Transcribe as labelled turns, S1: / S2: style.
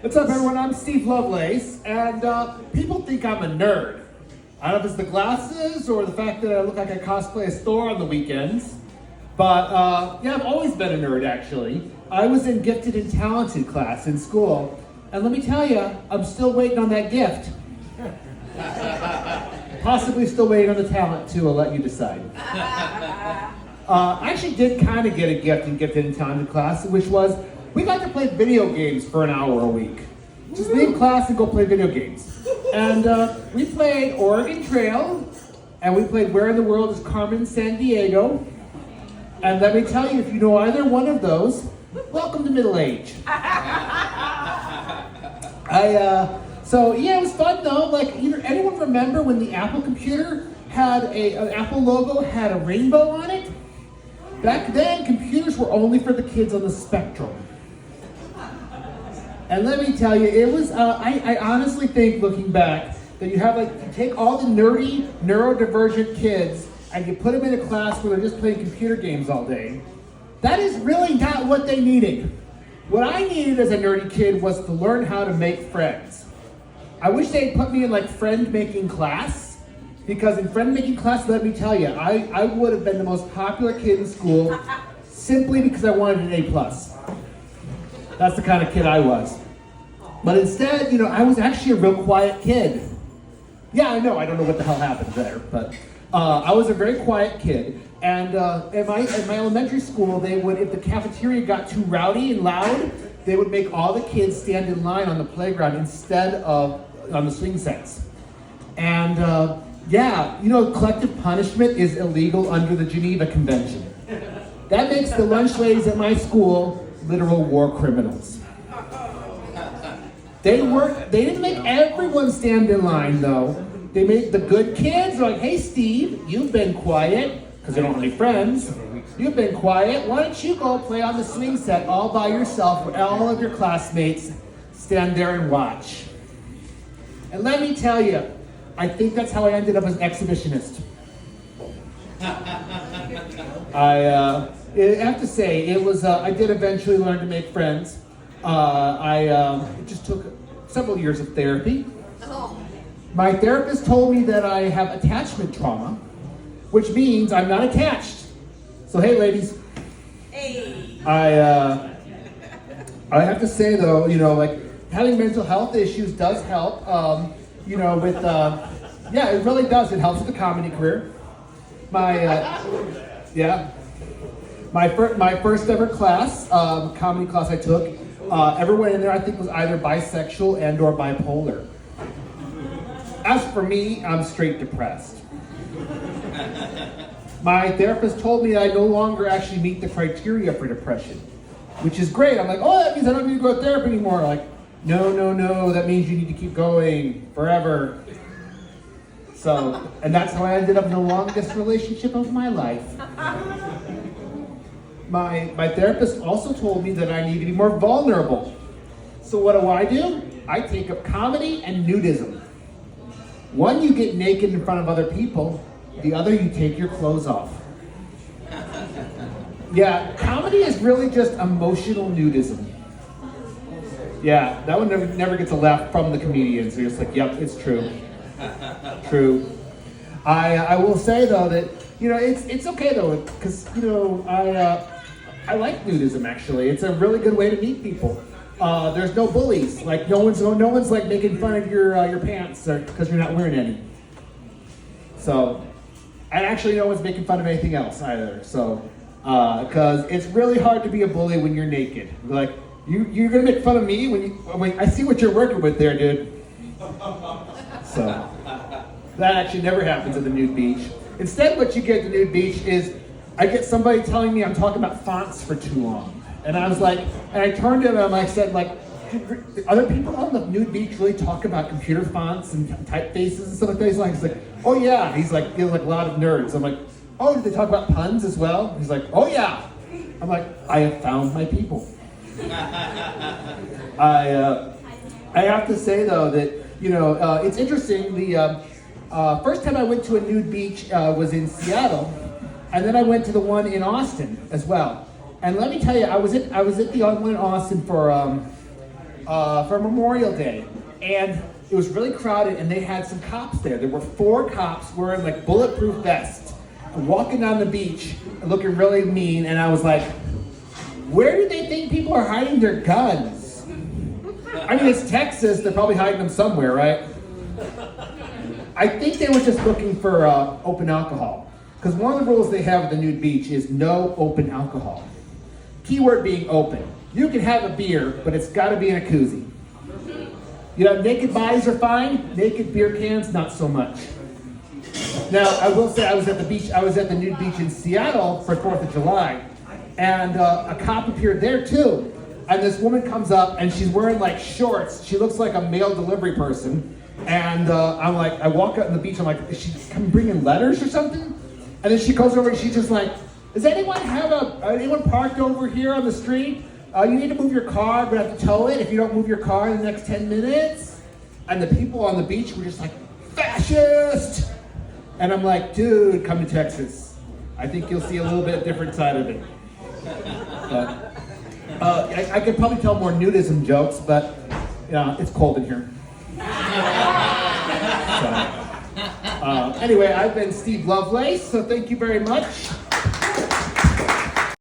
S1: What's up, everyone? I'm Steve Lovelace, and people think I'm a nerd. I don't know if it's the glasses or the fact that I look like I cosplay as Thor on the weekends. But yeah, I've always been a nerd, actually. I was in gifted and talented class in school, and let me tell you, I'm still waiting on that gift. Possibly still waiting on the talent, too. I'll let you decide. I actually did kind of get a gift in gifted and talented class, which was we got to play video games for an hour a week. Just be in class and go play video games. And we played Oregon Trail, and we played Where in the World is Carmen Sandiego. And let me tell you, if you know either one of those, welcome to middle age. So yeah, it was fun though. Like, anyone remember when the Apple computer had an Apple logo, had a rainbow on it? Back then, computers were only for the kids on the spectrum. And let me tell you, it was, I honestly think, looking back, that you take all the nerdy, neurodivergent kids and you put them in a class where they're just playing computer games all day. That is really not what they needed. What I needed as a nerdy kid was to learn how to make friends. I wish they had put me in friend-making class, because in friend-making class, let me tell you, I would have been the most popular kid in school simply because I wanted an A+. That's the kind of kid I was. But instead, I was actually a real quiet kid. Yeah, I know, I don't know what the hell happened there, but I was a very quiet kid. And at my elementary school, they would, if the cafeteria got too rowdy and loud, they would make all the kids stand in line on the playground instead of on the swing sets. And yeah, collective punishment is illegal under the Geneva Convention. That makes the lunch ladies at my school literal war criminals. They didn't make everyone stand in line though. They made the good kids like, hey Steve, you've been quiet, because they don't have any friends. You've been quiet, why don't you go play on the swing set all by yourself where all of your classmates stand there and watch. And let me tell you, I think that's how I ended up as an exhibitionist. I have to say, it was. I did eventually learn to make friends. It just took several years of therapy. My therapist told me that I have attachment trauma, which means I'm not attached. So hey, ladies. Hey. I have to say though, having mental health issues does help. Yeah, it really does. It helps with the comedy career. My first ever class, comedy class I took, everyone in there I think was either bisexual and or bipolar. As for me, I'm straight depressed. My therapist told me that I no longer actually meet the criteria for depression, which is great. I'm like, oh, that means I don't need to go to therapy anymore. Like, no, that means you need to keep going forever. So, and that's how I ended up in the longest relationship of my life. My therapist also told me that I need to be more vulnerable. So what do? I take up comedy and nudism. One, you get naked in front of other people. The other, you take your clothes off. Yeah, comedy is really just emotional nudism. Yeah, that one never gets a laugh from the comedians. They're just like, yep, it's true. True. I will say though that it's okay though, because I like nudism actually. It's a really good way to meet people. There's no bullies. Like no one's like making fun of your pants because you're not wearing any. So, and actually no one's making fun of anything else either. So, because it's really hard to be a bully when you're naked. Like you're gonna make fun of me when I see what you're working with there, dude. So that actually never happens at the nude beach. Instead, what you get at the nude beach is I get somebody telling me I'm talking about fonts for too long. And I was like, and I turned to him and I said, other people on the nude beach really talk about computer fonts and typefaces and stuff like that? He's like, oh yeah. He's like, a lot of nerds. I'm like, oh, did they talk about puns as well? He's like, oh yeah. I'm like, I have found my people. I have to say though that, it's interesting. The first time I went to a nude beach was in Seattle, and then I went to the one in Austin as well. And let me tell you, I was at the one in Austin for for Memorial Day. And it was really crowded, and they had some cops there. There were 4 cops wearing like bulletproof vests, walking down the beach, looking really mean. And I was like, where do they think people are hiding their guns? I mean, it's Texas, they're probably hiding them somewhere, right? I think they were just looking for open alcohol. Because one of the rules they have at the nude beach is no open alcohol. Keyword being open. You can have a beer, but it's got to be in a koozie. You know, naked bodies are fine. Naked beer cans, not so much. Now, I will say I was at the nude beach in Seattle for 4th of July, and a cop appeared there too. And this woman comes up, and she's wearing like shorts. She looks like a mail delivery person. And I'm like, I walk out on the beach, I'm like, is she come bringing letters or something? And then she goes over and she's just like, does anyone anyone parked over here on the street? You need to move your car, but I have to tow it if you don't move your car in the next 10 minutes. And the people on the beach were just like, fascist! And I'm like, dude, come to Texas. I think you'll see a little bit different side of it. I could probably tell more nudism jokes, but it's cold in here. Anyway, I've been Steve Lovelace, so thank you very much.